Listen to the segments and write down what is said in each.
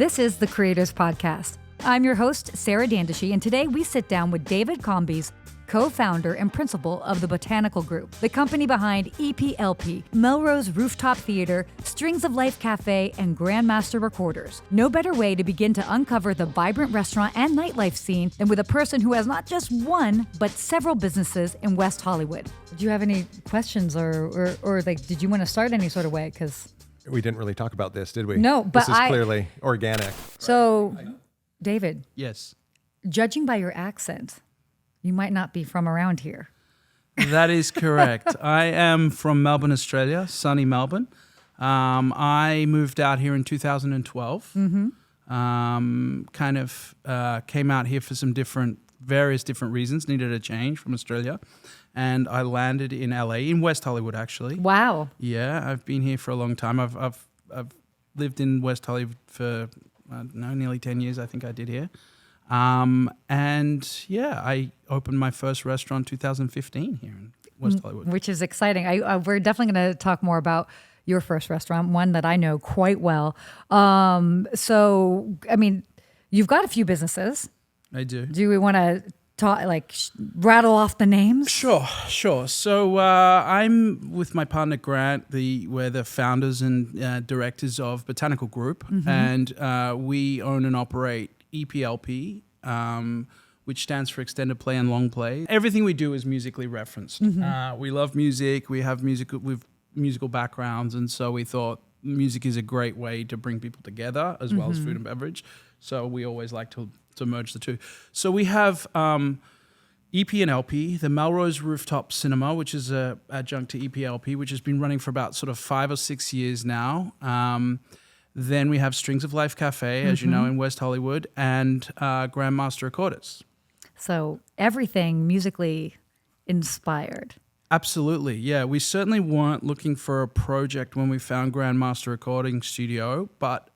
This is the Creators Podcast. I'm your host, Sarah Dandashy, and today we sit down with David Combies, co-founder and principal of the Botanical Group, the company behind EPLP, Melrose Rooftop Theatre, Strings of Life Cafe, and Grandmaster Recorders. No better way to begin to uncover the vibrant restaurant and nightlife scene than with a person who has not just one, but several businesses in West Hollywood. Do you have any questions or did you want to start any sort of way? Because we didn't really talk about this, did we? No, but this is clearly organic. So, David. Yes. Judging by your accent, you might not be from around here. That is correct. I am from Melbourne, Australia, sunny Melbourne. I moved out here in 2012. Came out here for some various different reasons, needed a change from Australia. And I landed in LA, in West Hollywood, actually. Wow. Yeah, I've been here for a long time. I've lived in West Hollywood for, nearly 10 years, I think I did here. I opened my first restaurant 2015 here in West Hollywood. Which is exciting. We're definitely going to talk more about your first restaurant, one that I know quite well. You've got a few businesses. I do. Do we want to rattle off the names? Sure. So I'm with my partner Grant. We're the founders and directors of Botanical Group, and we own and operate EPLP, which stands for Extended Play and Long Play. Everything we do is musically referenced. We love music. We have musical backgrounds, and so we thought music is a great way to bring people together as well as food and beverage. So we always like to merge the two. So we have EP and LP, the Melrose Rooftop Cinema, which is a adjunct to EPLP, which has been running for about sort of 5 or 6 years now. Then we have Strings of Life Cafe, as you know, in West Hollywood, and Grandmaster Recorders. So everything musically inspired. Absolutely, yeah. We certainly weren't looking for a project when we found Grandmaster Recording Studio, but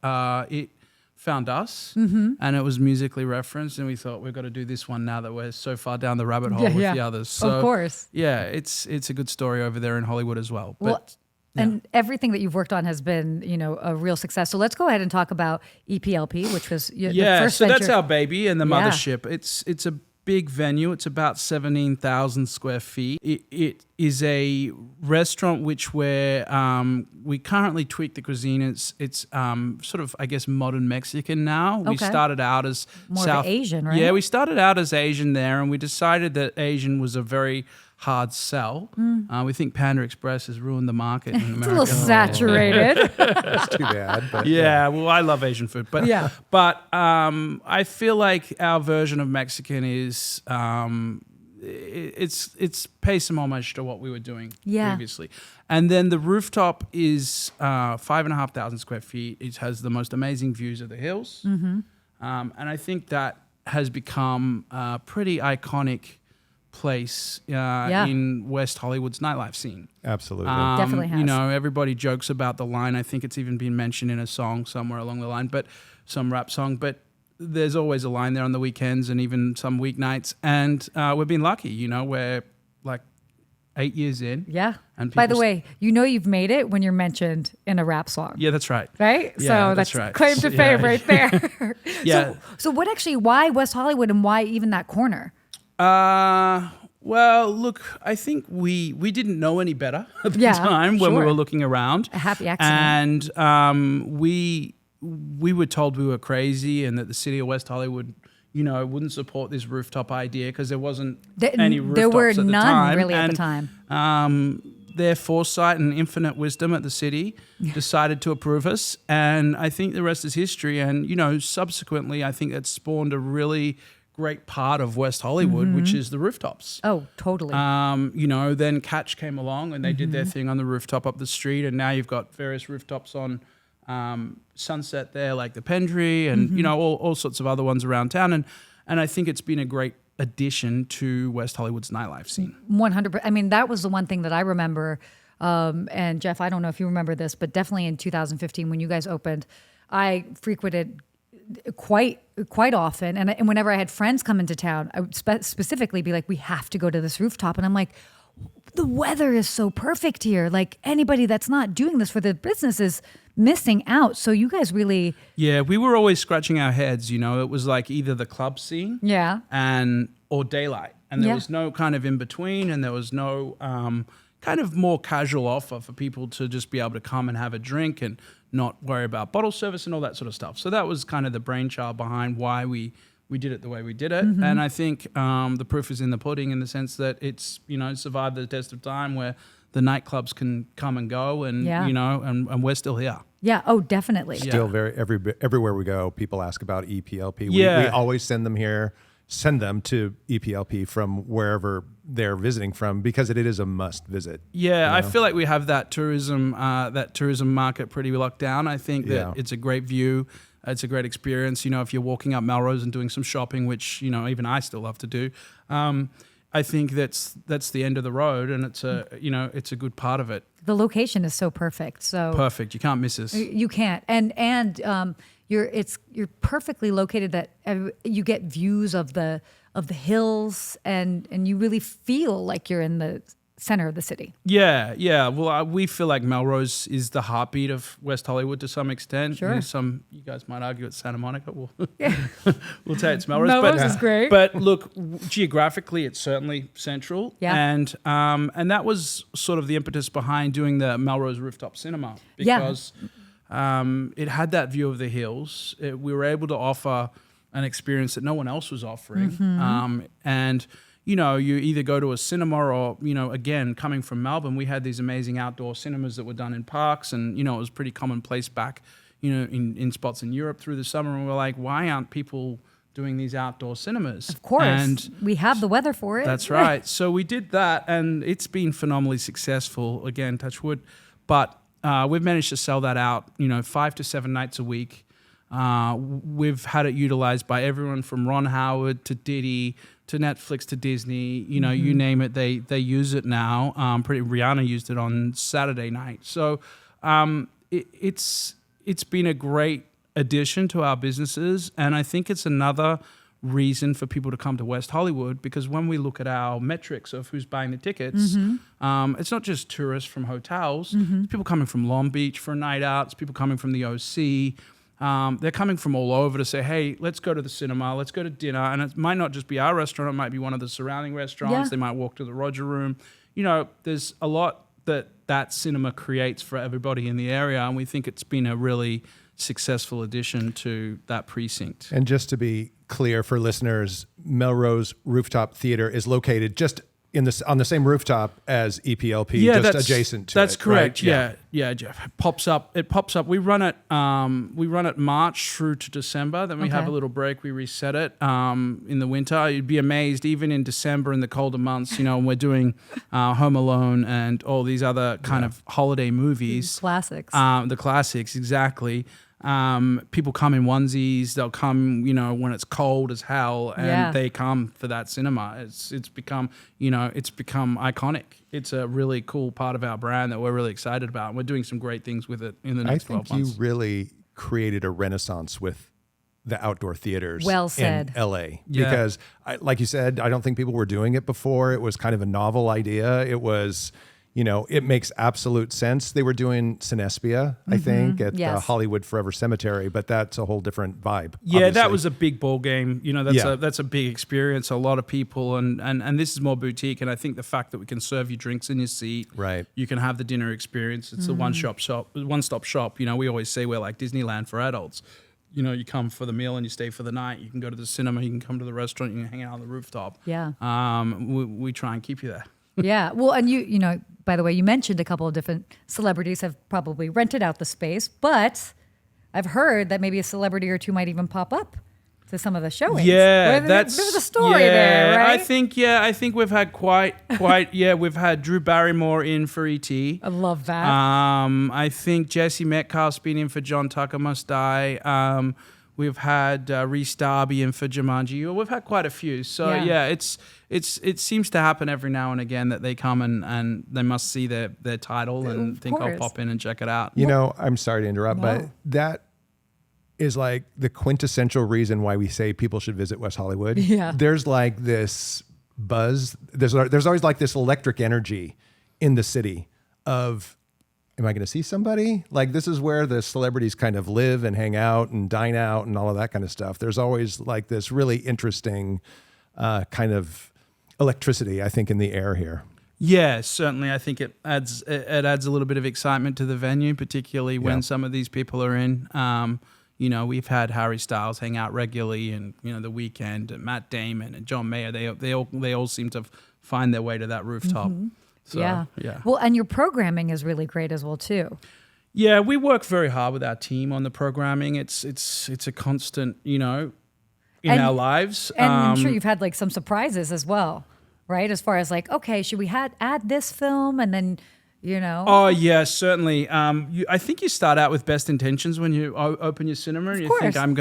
it found us, and it was musically referenced, and we thought we've got to do this one now that we're so far down the rabbit hole with the others. So, of course. Yeah, it's a good story over there in Hollywood as well. And everything that you've worked on has been, a real success. So let's go ahead and talk about EPLP, which was the first venture. That's our baby and the mothership. It's a big venue. It's about 17,000 square feet. It is a restaurant which we currently tweak the cuisine. It's sort of, I guess, modern Mexican now. Okay. We started out as more of Asian, right? Yeah, we started out as Asian there, and we decided that Asian was a very hard sell. We think Panda Express has ruined the market in America. It's a little saturated. That's too bad. But well, I love Asian food, but I feel like our version of Mexican is it's pays some homage to what we were doing previously. And then the rooftop is 5,500 square feet. It has the most amazing views of the hills, and I think that has become a pretty iconic place in West Hollywood's nightlife scene. Absolutely. Definitely has. Everybody jokes about the line. I think it's even been mentioned in a song somewhere along the line, but some rap song. But there's always a line there on the weekends and even some weeknights. And we've been lucky, we're like 8 years in. Yeah. And by the way, you've made it when you're mentioned in a rap song. Yeah, that's right. Right? Yeah, so that's right. claim to fame right there. Yeah. So why West Hollywood and why even that corner? Well, look, I think we didn't know any better at the time when we were looking around. A happy accident. And we were told we were crazy and that the city of West Hollywood, wouldn't support this rooftop idea because there wasn't any rooftops there were at the none time. Really at the time. Their foresight and infinite wisdom at the city decided to approve us. And I think the rest is history. And, subsequently, I think it spawned a really great part of West Hollywood, which is the rooftops. Oh, totally. Then Catch came along and they did their thing on the rooftop up the street. And now you've got various rooftops on Sunset there, like the Pendry and, all sorts of other ones around town. And I think it's been a great addition to West Hollywood's nightlife scene. 100%. I mean, that was the one thing that I remember. And Jeff, I don't know if you remember this, but definitely in 2015 when you guys opened, I frequented quite often. And whenever I had friends come into town, I would specifically be like, we have to go to this rooftop. And I'm like, the weather is so perfect here. Like anybody that's not doing this for the business is missing out. So you guys really, Yeah, we were always scratching our heads. It was like either the club scene or daylight, and there was no kind of in between, and there was no kind of more casual offer for people to just be able to come and have a drink and not worry about bottle service and all that sort of stuff. So that was kind of the brainchild behind why we did it the way we did it. And I think the proof is in the pudding, in the sense that it's survived the test of time, where the nightclubs can come and go, and and we're still here. Yeah. Oh, definitely. Still everywhere we go, people ask about EPLP. We always send them to EPLP from wherever they're visiting from, because it is a must visit. Yeah, I feel like we have that tourism market pretty locked down. I think that it's a great view. It's a great experience. If you're walking up Melrose and doing some shopping, which even I still love to do, I think that's the end of the road, and it's a good part of it. The location is so perfect. So perfect, you can't miss us. You can't, and you're perfectly located that you get views of the hills, and you really feel like you're in the center of the city. Yeah. Well, we feel like Melrose is the heartbeat of West Hollywood to some extent. Sure. You guys might argue it's Santa Monica. We'll say it's Melrose. Melrose is great. But look, geographically, it's certainly central. Yeah. And that was sort of the impetus behind doing the Melrose Rooftop Cinema, because it had that view of the hills. We were able to offer an experience that no one else was offering. And you either go to a cinema or, again, coming from Melbourne, we had these amazing outdoor cinemas that were done in parks, and, it was pretty commonplace back, in spots in Europe through the summer. And we're like, why aren't people doing these outdoor cinemas? Of course. And we have the weather for it. That's right. So we did that, and it's been phenomenally successful, again, touch wood. But we've managed to sell that out, 5 to 7 nights a week. We've had it utilized by everyone from Ron Howard to Diddy to Netflix to Disney, you name it, they use it now. Rihanna used it on Saturday night. So it's been a great addition to our businesses, and I think it's another reason for people to come to West Hollywood, because when we look at our metrics of who's buying the tickets, it's not just tourists from hotels. It's people coming from Long Beach for a night out. It's people coming from the OC. They're coming from all over to say, hey, let's go to the cinema, let's go to dinner. And it might not just be our restaurant, it might be one of the surrounding restaurants. Yeah. They might walk to the Roger Room. There's a lot that cinema creates for everybody in the area, and we think it's been a really successful addition to that precinct. And just to be clear for listeners, Melrose Rooftop Theatre is located just on the same rooftop as EPLP, just adjacent to that's it. Correct. Right? Yeah, Jeff. It pops up. We run it March through to December. Then we have a little break. We reset it in the winter. You'd be amazed, even in December in the colder months, when we're doing Home Alone and all these other kind of holiday movies. Classics. The classics, exactly. People come in onesies. They'll come, when it's cold as hell, and they come for that cinema. It's become iconic. It's a really cool part of our brand that we're really excited about. And we're doing some great things with it in the next 12 months. I think you really created a renaissance with the outdoor theaters well said. in LA. Because, like you said, I don't think people were doing it before. It was kind of a novel idea. It was... it makes absolute sense. They were doing Cinespia, I think, at the Hollywood Forever Cemetery, but that's a whole different vibe. Yeah, obviously. that was a big ball game. That's a big experience. A lot of people, and this is more boutique. And I think the fact that we can serve you drinks in your seat, right? You can have the dinner experience. It's a one-stop shop. We always say we're like Disneyland for adults. You come for the meal and you stay for the night. You can go to the cinema. You can come to the restaurant. You can hang out on the rooftop. Yeah. We try and keep you there. Yeah. Well, and by the way, you mentioned a couple of different celebrities have probably rented out the space, but I've heard that maybe a celebrity or two might even pop up to some of the showings. Yeah, there's a story there, right? I think we've had quite. We've had Drew Barrymore in for E.T. I love that. I think Jesse Metcalf's been in for John Tucker Must Die. We've had Reese Darby in for Jumanji. We've had quite a few. So it seems to happen every now and again that they come and they must see their title and think I'll pop in and check it out. I'm sorry to interrupt, but that is like the quintessential reason why we say people should visit West Hollywood. Yeah. There's like this buzz. There's always like this electric energy in the city of am I going to see somebody? Like, this is where the celebrities kind of live and hang out and dine out and all of that kind of stuff. There's always like this really interesting kind of electricity, I think, in the air here. Yeah, certainly. I think it adds a little bit of excitement to the venue, particularly when some of these people are in. We've had Harry Styles hang out regularly, and The Weeknd, and Matt Damon, and John Mayer. They all seem to find their way to that rooftop. Mm-hmm. So, yeah. Well, and your programming is really great as well too. Yeah, we work very hard with our team on the programming. It's a constant, in our lives. And I'm sure you've had like some surprises as well, right? As far as like, okay, should we add this film, and then Oh yeah, certainly. I think you start out with best intentions when you open your cinema, and you think I'm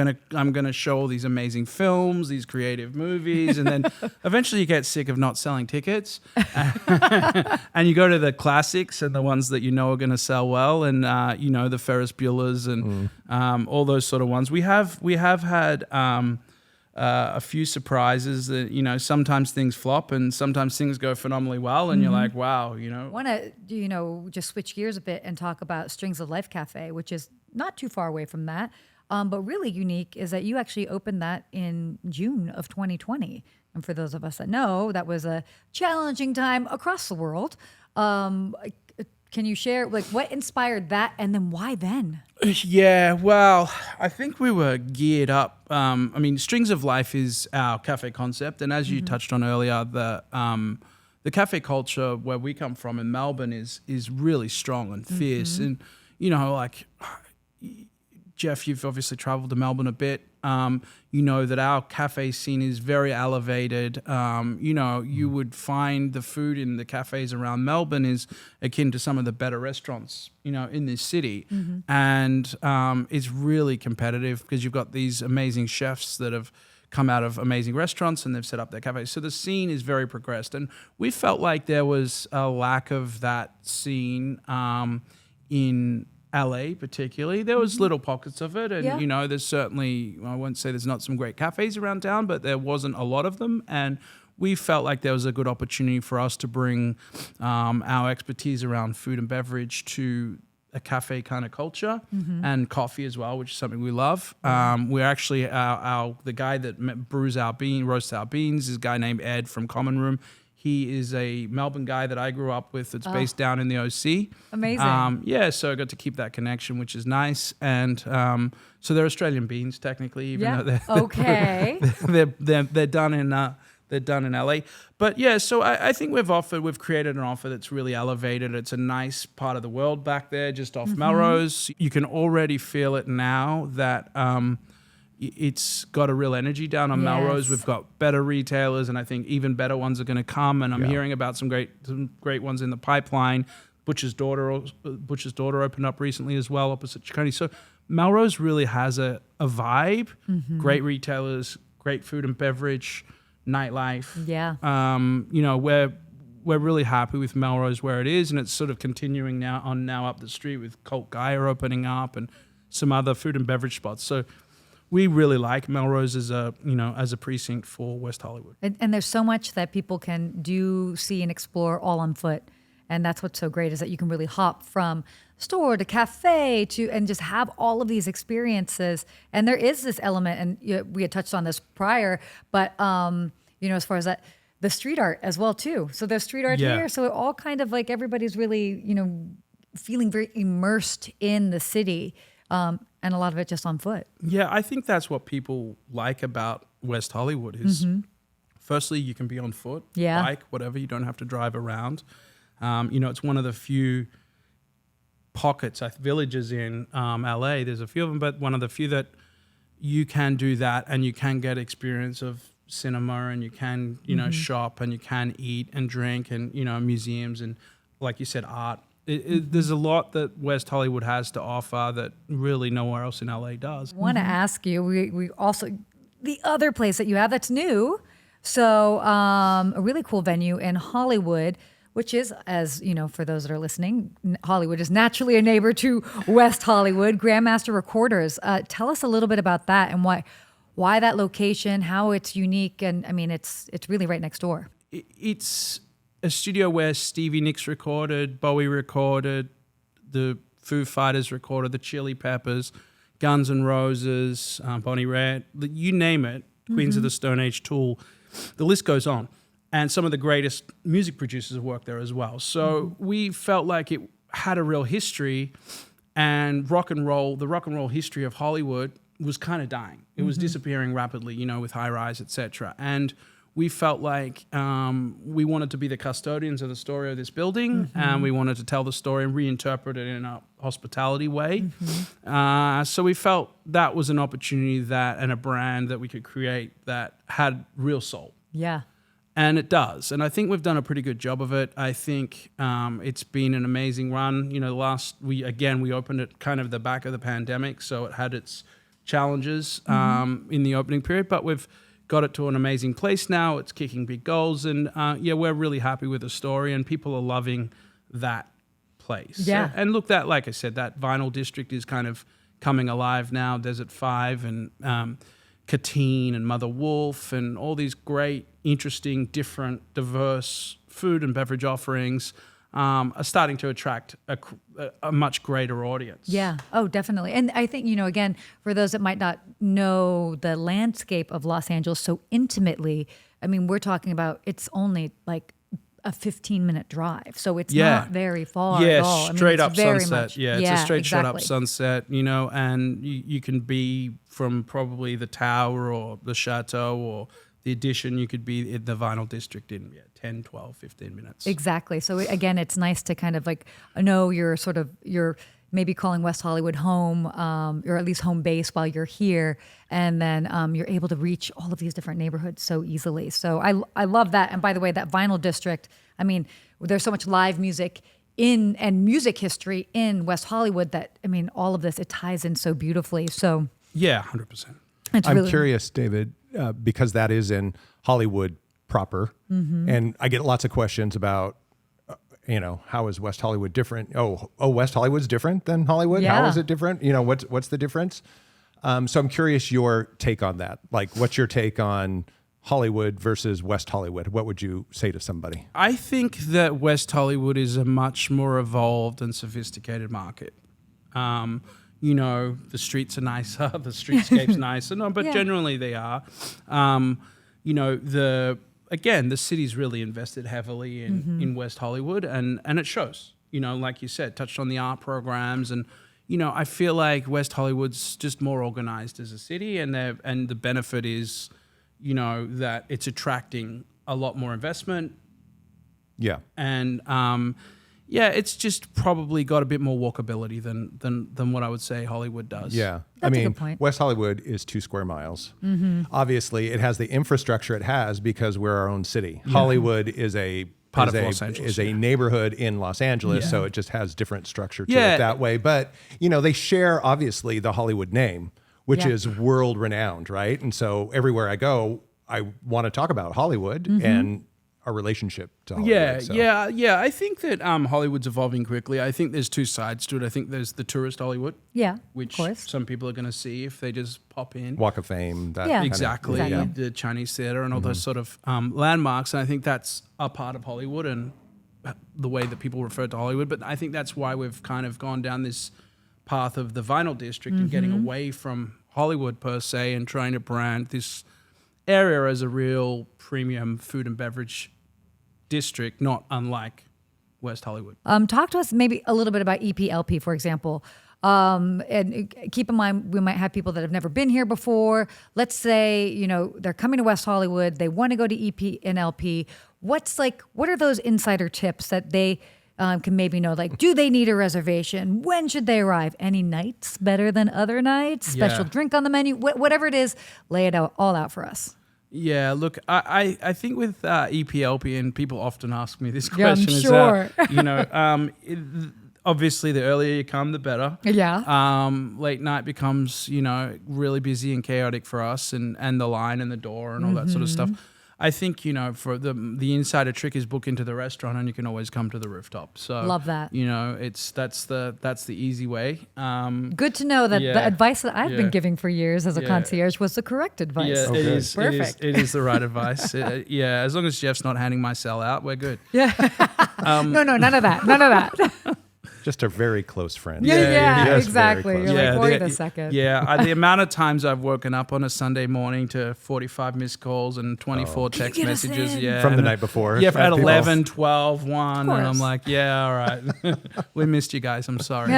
gonna show all these amazing films, these creative movies, and then eventually you get sick of not selling tickets, and you go to the classics and the ones that are going to sell well, and the Ferris Bueller's and all those sort of ones. We have had a few surprises that, sometimes things flop and sometimes things go phenomenally well, and you're like, wow, Want to, just switch gears a bit and talk about Strings of Life Cafe, which is not too far away from that. But really unique is that you actually opened that in June of 2020. And for those of us that know, that was a challenging time across the world. Can you share what inspired that, and then why then? Yeah, well, I think we were geared up. Strings of Life is our cafe concept, and as you touched on earlier, the cafe culture where we come from in Melbourne is really strong and fierce. And Jeff, you've obviously traveled to Melbourne a bit. You know that our cafe scene is very elevated. You would find the food in the cafes around Melbourne is akin to some of the better restaurants, in this city. And it's really competitive because you've got these amazing chefs that have come out of amazing restaurants and they've set up their cafes. So the scene is very progressed. And we felt like there was a lack of that scene in LA particularly. There was little pockets of it, and there's certainly, I won't say there's not some great cafes around town, but there wasn't a lot of them, and we felt like there was a good opportunity for us to bring our expertise around food and beverage to a cafe kind of culture, and coffee as well, which is something we love. We're actually the guy that roasts our beans is a guy named Ed from Common Room. He is a Melbourne guy that I grew up with that's based down in the OC. Amazing. So I got to keep that connection, which is nice. And so they're Australian beans, technically, even though they're done in LA. But so I think we've created an offer that's really elevated. It's a nice part of the world back there, just off Melrose. You can already feel it now that it's got a real energy down on Melrose. We've got better retailers, and I think even better ones are going to come. And I'm hearing about some great ones in the pipeline. Butcher's Daughter opened up recently as well, opposite Chicone. So Melrose really has a vibe. Great retailers, great food and beverage, nightlife. Yeah. We're really happy with Melrose where it is, and it's sort of continuing now up the street with Colt Geyer opening up and some other food and beverage spots. So we really like Melrose as a precinct for West Hollywood. And there's so much that people can do, see, and explore all on foot. And that's what's so great, is that you can really hop from store to cafe and just have all of these experiences. And there is this element, and we had touched on this prior, but as far as that, the street art as well too. So there's street art here. So it all kind of like everybody's really, feeling very immersed in the city. And a lot of it just on foot. Yeah, I think that's what people like about West Hollywood is, firstly, you can be on foot, bike, whatever. You don't have to drive around. It's one of the few pockets, villages in LA. There's a few of them, but one of the few that you can do that, and you can get experience of cinema, and you can, shop, and you can eat and drink, and, museums, and like you said, art. There's a lot that West Hollywood has to offer that really nowhere else in LA does. I want to ask you, we also, the other place that you have that's new, so a really cool venue in Hollywood, which is, as you know, for those that are listening, Hollywood is naturally a neighbor to West Hollywood, Grandmaster Recorders. Tell us a little bit about that and why that location, how it's unique, and I mean, it's really right next door. It's a studio where Stevie Nicks recorded, Bowie recorded, the Foo Fighters recorded, the Chili Peppers, Guns N' Roses, Bonnie Raitt, you name it, Queens of the Stone Age, Tool, the list goes on. And some of the greatest music producers have worked there as well. So we felt like it had a real history, and the rock and roll history of Hollywood was kind of dying. It was disappearing rapidly, you know, with High Rise, etc. And we felt like we wanted to be the custodians of the story of this building, and we wanted to tell the story and reinterpret it in a hospitality way. So we felt that was an opportunity and a brand that we could create that had real soul. Yeah. And it does. And I think we've done a pretty good job of it. I think it's been an amazing run. You know, we opened it kind of the back of the pandemic, so it had its challenges in the opening period, but we've got it to an amazing place now. It's kicking big goals, and we're really happy with the story, and people are loving that place. Yeah. And look, that, like I said, that vinyl district is kind of coming alive now. Desert 5 and Katine and Mother Wolf and all these great, interesting, different, diverse food and beverage offerings are starting to attract a much greater audience. Yeah. Oh, definitely. And I think, you know, again, for those that might not know the landscape of Los Angeles so intimately, I mean, we're talking about it's only like a 15-minute drive. So it's not very far at all. Straight I mean, up sunset. It's a straight shot up sunset, you know, and you can be from probably the tower or the chateau or the Edition, you could be in the vinyl district in 10, 12, 15 minutes. Exactly. So again, it's nice to kind of like know you're maybe calling West Hollywood home, or at least home base while you're here. And then you're able to reach all of these different neighborhoods so easily. So I love that. And by the way, that vinyl district, I mean, there's so much live music and music history in West Hollywood that, I mean, all of this, it ties in so beautifully. So yeah, 100%. I'm curious, David, because that is in Hollywood proper, and I get lots of questions about, you know, how is West Hollywood different? Oh, West Hollywood's different than Hollywood? Yeah. How is it different? You know, what's the difference? So I'm curious your take on that. Like, what's your take on Hollywood versus West Hollywood? What would you say to somebody? I think that West Hollywood is a much more evolved and sophisticated market. You know, the streets are nicer, the streetscape's nicer, but generally they are. You know, the city's really invested heavily in West Hollywood, and it shows. You know, like you said, touched on the art programs, and you know, I feel like West Hollywood's just more organized as a city, and the benefit is, you know, that it's attracting a lot more investment. Yeah, and it's just probably got a bit more walkability than what I would say Hollywood does. Yeah. That's a good point. West Hollywood is 2 square miles. Obviously, it has the infrastructure it has because we're our own city. Yeah. Hollywood is a part of Los Angeles, a neighborhood in Los Angeles, so it just has different structure to it that way. But, you know, they share, obviously, the Hollywood name, which is world-renowned, right? And so everywhere I go, I want to talk about Hollywood and our relationship to Hollywood. Yeah. I think that Hollywood's evolving quickly. I think there's 2 sides to it. I think there's the tourist Hollywood, which some people are going to see if they just pop in. Walk of Fame. Exactly. The Chinese Theatre and all those sort of landmarks. And I think that's a part of Hollywood and the way that people refer to Hollywood. But I think that's why we've kind of gone down this path of the vinyl district and getting away from Hollywood per se and trying to brand this area as a real premium food and beverage district, not unlike West Hollywood. Talk to us maybe a little bit about EPLP, for example. And keep in mind, we might have people that have never been here before. Let's say, you know, they're coming to West Hollywood, they want to go to EP and LP. What are those insider tips that they can maybe know? Like, do they need a reservation? When should they arrive? Any nights better than other nights? Special drink on the menu? Whatever it is, lay it all out for us. Yeah, look, I think with EPLP, and people often ask me this question, I'm sure. is you know, obviously the earlier you come, the better. Yeah. Late night becomes, you know, really busy and chaotic for us, and the line and the door and all that sort of stuff. I think, you know, for the insider trick is book into the restaurant, and you can always come to the rooftop. So love that. You know, that's the easy way. Good to know that the advice that I've been giving for years as a concierge was the correct advice. Yeah, it is perfect. It is the right advice. As long as Jeff's not handing my cell out, we're good. Yeah. No, none of that. None of that. Just a very close friend. Yeah, Just exactly. very You're close. like, wait a second. Yeah, the amount of times I've woken up on a Sunday morning to 45 missed calls and 24 text get us messages. in? Yeah, From the night before. Yeah, at People- 11, 12, 1. And I'm course. like, yeah, all right. We missed you guys. I'm sorry.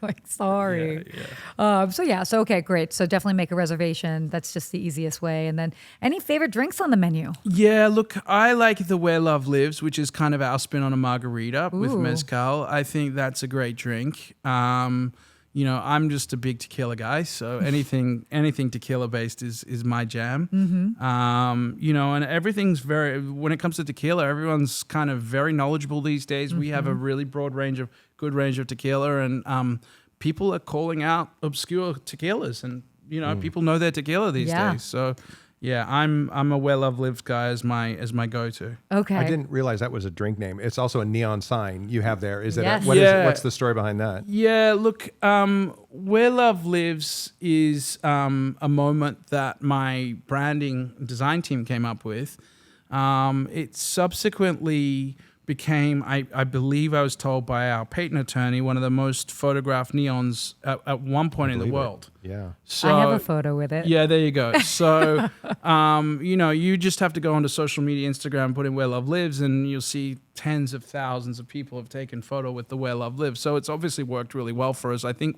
Like, sorry. Yeah. So okay, great. So definitely make a reservation. That's just the easiest way. And then any favorite drinks on the menu? Yeah, look, I like the Where Love Lives, which is kind of our spin on a margarita with Ooh. mezcal. I think that's a great drink. I'm just a big tequila guy, so anything tequila based is my jam. And everything's when it comes to tequila, everyone's kind of very knowledgeable these days. We have a really good range of tequila, and people are calling out obscure tequilas, and people know their tequila these days. So yeah, I'm a Where Love Lives guy as my go-to. Okay. I didn't realize that was a drink name. It's also a neon sign you have there. Is it? Yes. What's the story behind that? Yeah, look, Where Love Lives is a moment that my branding design team came up with. It subsequently became, I believe I was told by our patent attorney, one of the most photographed neons at one point in the world. Yeah. So, I have a photo with it. Yeah, there you go. So, you just have to go onto social media, Instagram, put in Where Love Lives, and you'll see tens of thousands of people have taken photo with the Where Love Lives. So it's obviously worked really well for us. I think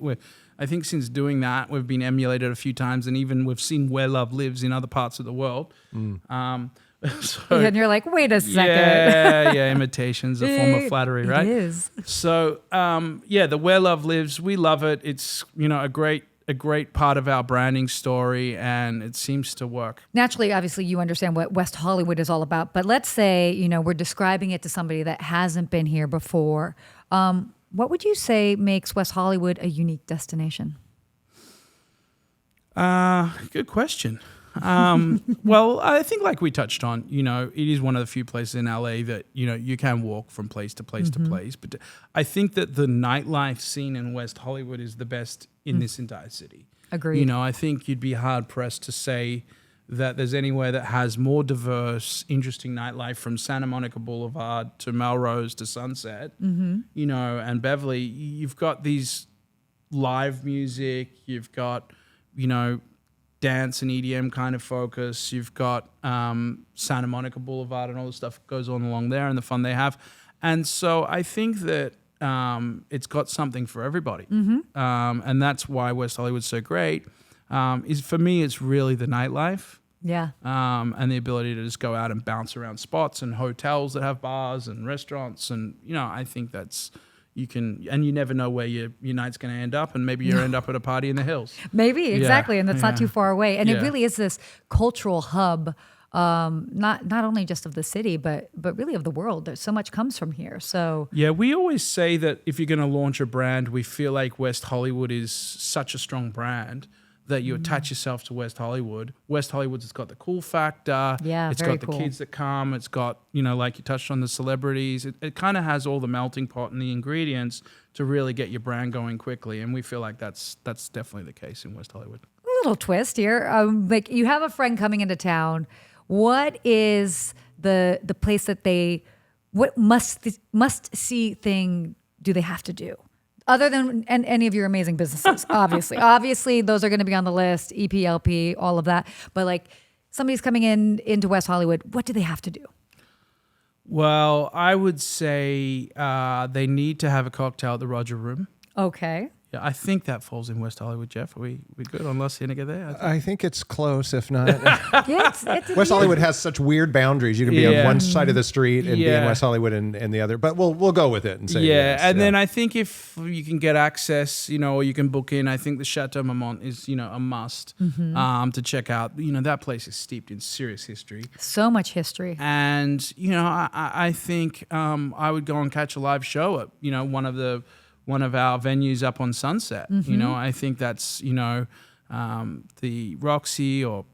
since doing that, we've been emulated a few times, and even we've seen Where Love Lives in other parts of the world. And you're like, wait a second. Yeah, imitation's a form of flattery, right? It is. So, the Where Love Lives, we love it. It's, a great part of our branding story, and it seems to work. Naturally, obviously, you understand what West Hollywood is all about. But let's say, we're describing it to somebody that hasn't been here before. What would you say makes West Hollywood a unique destination? Good question. Well, I think like we touched on, it is one of the few places in LA that, you can walk from place to place to place. But I think that the nightlife scene in West Hollywood is the best in this entire city. Agreed. I think you'd be hard pressed to say that there's anywhere that has more diverse, interesting nightlife from Santa Monica Boulevard to Melrose to Sunset, and Beverly. You've got these live music, you've got, dance and EDM kind of focus. You've got Santa Monica Boulevard and all the stuff that goes on along there and the fun they have. And so I think that it's got something for everybody. And that's why West Hollywood's so great. For me, it's really the nightlife. Yeah. And the ability to just go out and bounce around spots and hotels that have bars and restaurants. And, I think that's... you never know where your night's going to end up, and maybe you end up at a party in the hills. Maybe, exactly, and that's not too far away. And it really is this cultural hub, not only just of the city, but really of the world. There's so much comes from here. So yeah, we always say that if you're going to launch a brand, we feel like West Hollywood is such a strong brand that you attach yourself to West Hollywood. West Hollywood's got the cool factor. Yeah, it's very got cool. the kids that come. It's got, like you touched on, the celebrities. It kind of has all the melting pot and the ingredients to really get your brand going quickly. And we feel like that's definitely the case in West Hollywood. a little twist here. Like you have a friend coming into town. What is the place that what must see thing do they have to do? Other than any of your amazing businesses, obviously those are going to be on the list, EPLP, all of that. But like somebody's coming into West Hollywood, what do they have to do? Well, I would say they need to have a cocktail at the Roger Room. Okay. Yeah, I think that falls in West Hollywood, Jeff. Are we good on Los Cienega there? I think it's close, if not. Yeah, West Hollywood has such weird boundaries. You can be on one side of the street and be in West Hollywood and the other. But we'll go with it and say yes. And then I think if you can get access, or you can book in, I think the Chateau Marmont is, a must to check out. That place is steeped in serious history. So much history. And, I think I would go and catch a live show at, one of our venues up on Sunset. I think that's, the Roxy or,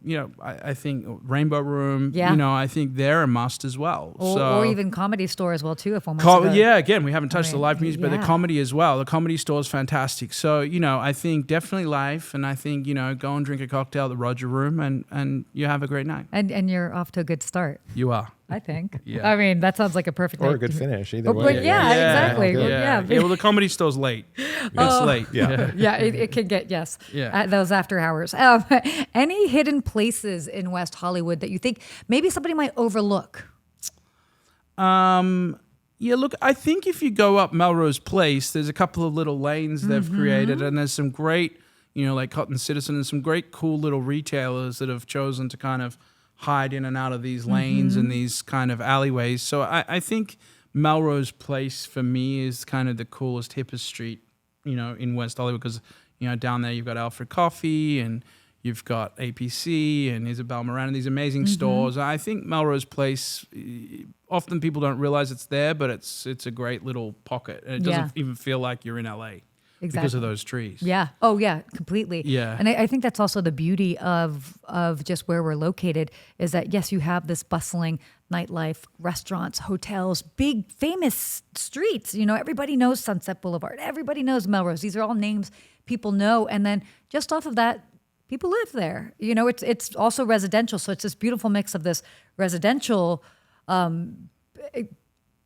I think Rainbow Room, I think they're a must as well. Or even Comedy Store as well, too, if one wants to go. Yeah, again, we haven't touched the live music, but the comedy as well. The Comedy Store is fantastic. So, I think definitely live, and I think, go and drink a cocktail at the Roger Room and you have a great night. And you're off to a good start. You are. I think. Yeah. I mean, that sounds like a perfect Or night a good to- finish, either But way. exactly. Yeah. Well, Yeah, well, the comedy store's late. It's late. Yeah. Yeah, it can get, yes. Yeah. Those after hours. Any hidden places in West Hollywood that you think maybe somebody might overlook? Yeah, look, I think if you go up Melrose Place, there's a couple of little lanes they've created, and there's some great, like Cotton Citizen, and some great cool little retailers that have chosen to kind of hide in and out of these lanes and these kind of alleyways. So I think Melrose Place for me is kind of the coolest, hippest street, in West Hollywood, because, down there you've got Alfred Coffee and you've got APC and Isabel Moran and these amazing stores. I think Melrose Place, often people don't realize it's there, but it's a great little pocket. And it doesn't even feel like you're in LA because of those trees. Yeah. Oh, yeah, completely. Yeah. And I think that's also the beauty of just where we're located is that, yes, you have this bustling nightlife, restaurants, hotels, big famous streets. Everybody knows Sunset Boulevard. Everybody knows Melrose. These are all names people know. And then just off of that, people live there. It's also residential. So it's this beautiful mix of this residential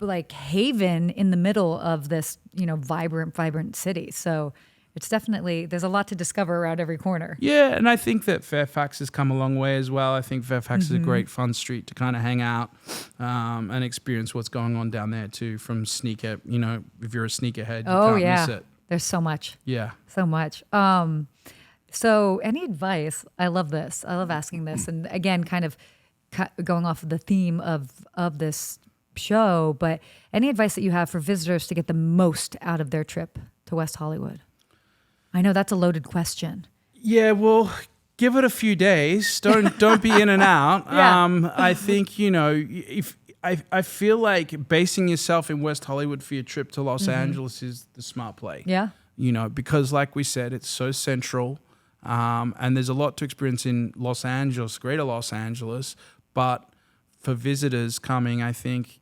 like haven in the middle of this, vibrant city. So it's definitely, there's a lot to discover around every corner. Yeah, and I think that Fairfax has come a long way as well. I think Fairfax is a great fun street to kind of hang out and experience what's going on down there too from sneaker, if you're a sneakerhead, you can't miss it. There's so much. Yeah. So much. So any advice? I love this. I love asking this. And again, kind of going off of the theme of this show, but any advice that you have for visitors to get the most out of their trip to West Hollywood? I know that's a loaded question. Yeah, well, give it a few days. Don't be in and out. I think, if I feel like basing yourself in West Hollywood for your trip to Los Angeles is the smart play. Yeah. Because like we said, it's so central. And there's a lot to experience in Los Angeles, greater Los Angeles. But for visitors coming, I think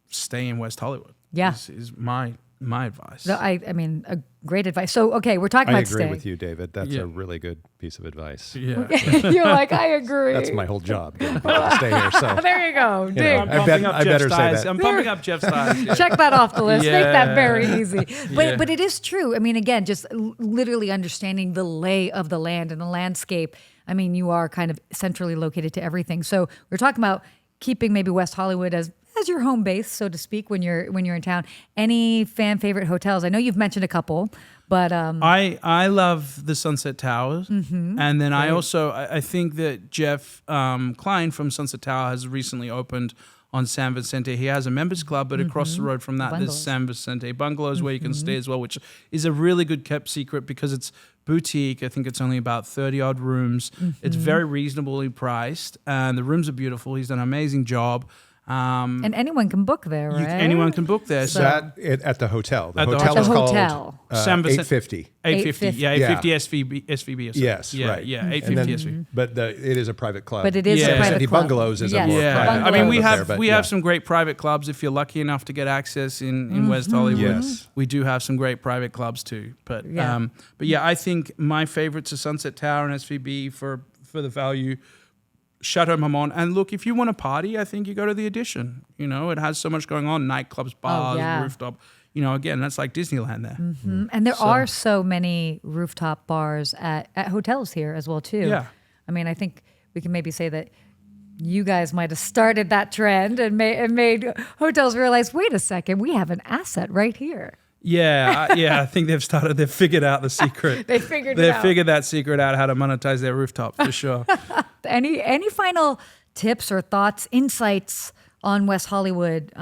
stay in West Hollywood. Yeah. Is my advice. So I mean, a great advice. So, okay, we're talking I about agree staying. with you, David. That's a really good piece of advice. Yeah. You're like, I agree. That's my whole job, getting people to stay here. So There you go. Dude. I better say that. I'm pumping up Jeff's thighs. Yeah. Check that off the list. Make that Yeah. very easy. Yeah. But it is true. I mean, again, just literally understanding the lay of the land and the landscape. I mean, you are kind of centrally located to everything. So we're talking about keeping maybe West Hollywood as your home base, so to speak, when you're in town. Any fan favorite hotels? I know you've mentioned a couple, but I love the Sunset Towers, and then I think that Jeff Klein from Sunset Tower has recently opened on San Vicente. He has a members club, but across the road from that, there's San Vicente Bungalows where you can stay as well, which is a really good kept secret because it's boutique. I think it's only about 30 odd rooms. It's very reasonably priced, and the rooms are beautiful. He's done an amazing job. and anyone can book there, right? Anyone can book there. Is that at the hotel? The At the hotel hotel. is The called hotel. San Vicente- 850. 850. Yeah, 850 SVB or something. Yes, yeah, right. Yeah, And 850 then- SVB. But it is a private club. But it is Yeah. a private City club. Bungalows is a Yes. more Yeah, private I mean, club we up have there, but we yeah. have some great private clubs if you're lucky enough to get access in West Hollywood. Yes. We do have some great private clubs too. But Yeah. I think my favorites are Sunset Tower and SVB for the value. Chateau Marmont. And look, if you want to party, I think you go to the Edition. It has so much going on: nightclubs, bars, yeah. rooftop. Again, that's like Disneyland there. And there are so many rooftop bars at hotels here as well too. Yeah. I mean, I think we can maybe say that you guys might have started that trend and made hotels realize, wait a second, we have an asset right here. Yeah, I think they've figured out the secret. They figured They've it out. figured that secret out, how to monetize their rooftop for sure. Any final tips or thoughts, insights on West Hollywood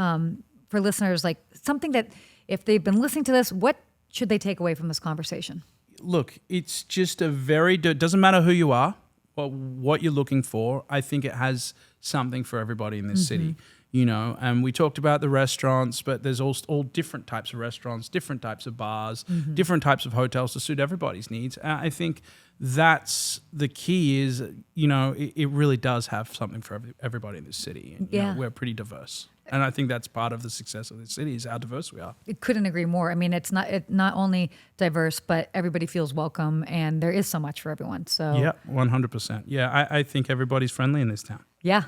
for listeners? Like something that if they've been listening to this, what should they take away from this conversation? Look, it's just it doesn't matter who you are or what you're looking for. I think it has something for everybody in this city. And we talked about the restaurants, but there's all different types of restaurants, different types of bars, different types of hotels to suit everybody's needs. I think that's the key is, it really does have something for everybody in this city. And, we're pretty diverse. And I think that's part of the success of the city is how diverse we are. I couldn't agree more. I mean, it's not only diverse, but everybody feels welcome and there is so much for everyone. So Yeah, 100%. Yeah, I think everybody's friendly in this town. yeah,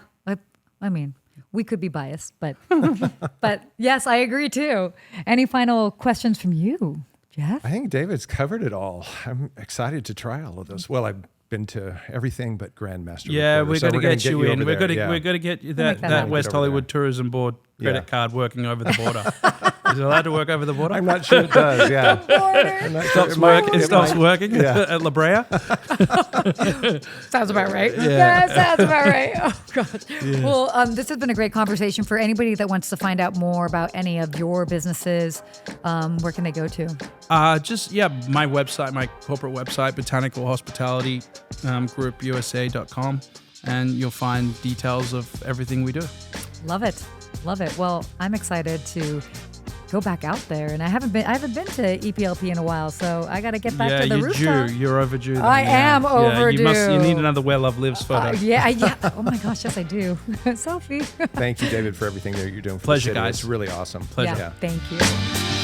I mean, We could be biased, but but yes, I agree too. Any final questions from you, Jeff? I think David's covered it all. I'm excited to try all of those. Well, I've been to everything but Grandmaster. Yeah, Recorder, we're so going to get you in. over We're there. going to get you that West over Hollywood there. Tourism Board credit Yeah. card working over the border. Is it allowed to work over the border? I'm not sure it does. Yeah, I'm not sure. It stops working Yeah. at La Brea. Sounds about right. Yeah, sounds about right. Oh, gosh. Well, this has been a great conversation. For anybody that wants to find out more about any of your businesses, where can they go to? My website, my corporate website, Botanical Hospitality Group USA.com, and you'll find details of everything we do. Love it. Love it. Well, I'm excited to go back out there, and I haven't been to EPLP in a while, so I got to get back to the rooftop. Yeah, you're overdue. Then, I am overdue. You need another Where Love Lives photo. Yeah. Oh my gosh, yes I do. Selfie. Thank you, David, for everything that you're doing for Pleasure, the city. guys. It's really awesome. Pleasure. Yeah, thank you.